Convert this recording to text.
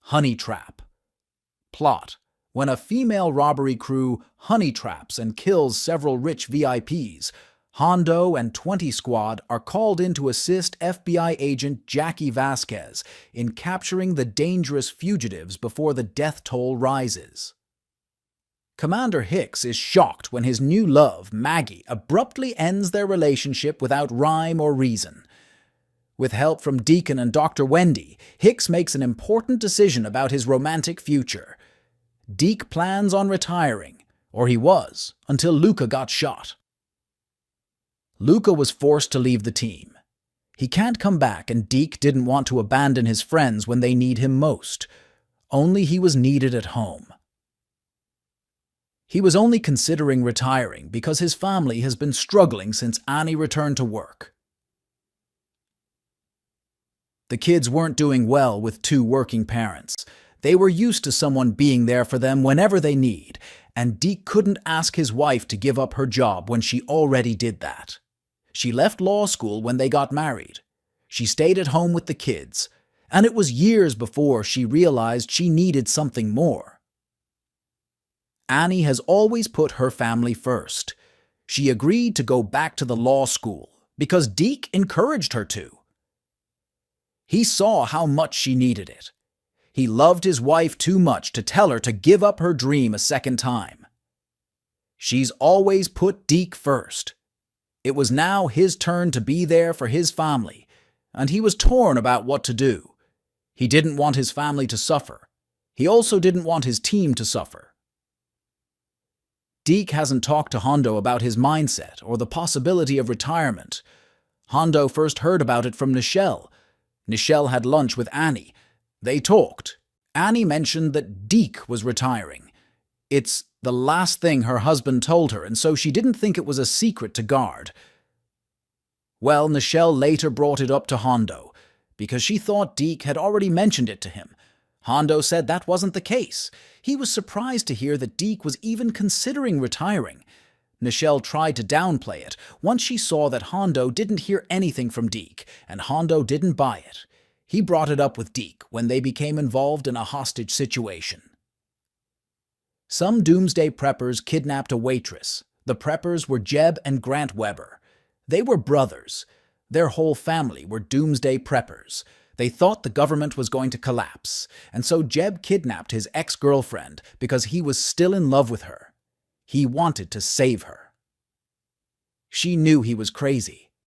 Honeytrap. Plot: when a female robbery crew honeytraps and kills several rich VIPs, Hondo and 20 Squad are called in to assist FBI agent Jackie Vasquez in capturing the dangerous fugitives before the death toll rises. Commander Hicks is shocked when his new love, Maggie, abruptly ends their relationship without rhyme or reason. With help from Deacon and Dr. Wendy, Hicks makes an important decision about his romantic future. Deke plans on retiring, or he was, until Luca got shot. Luca was forced to leave the team. He can't come back, and Deke didn't want to abandon his friends when they need him most. Only he was needed at home. He was only considering retiring because his family has been struggling since Annie returned to work. The kids weren't doing well with two working parents. They were used to someone being there for them whenever they need, and Deke couldn't ask his wife to give up her job when she already did that. She left law school when they got married. She stayed at home with the kids, and it was years before she realized she needed something more. Annie has always put her family first. She agreed to go back to the law school because Deke encouraged her to. He saw how much she needed it. He loved his wife too much to tell her to give up her dream a second time. She's always put Deke first. It was now his turn to be there for his family, and he was torn about what to do. He didn't want his family to suffer. He also didn't want his team to suffer. Deke hasn't talked to Hondo about his mindset or the possibility of retirement. Hondo first heard about it from Nichelle. Nichelle had lunch with Annie. They talked. Annie mentioned that Deke was retiring. It's the last thing her husband told her, and so she didn't think it was a secret to guard. Well, Nichelle later brought it up to Hondo, because she thought Deke had already mentioned it to him. Hondo said that wasn't the case. He was surprised to hear that Deke was even considering retiring. Nichelle tried to downplay it once she saw that Hondo didn't hear anything from Deke, and Hondo didn't buy it. He brought it up with Deke when they became involved in a hostage situation. Some doomsday preppers kidnapped a waitress. The preppers were Jeb and Grant Weber. They were brothers. Their whole family were doomsday preppers. They thought the government was going to collapse, and so Jeb kidnapped his ex-girlfriend because he was still in love with her. He wanted to save her. She knew he was crazy.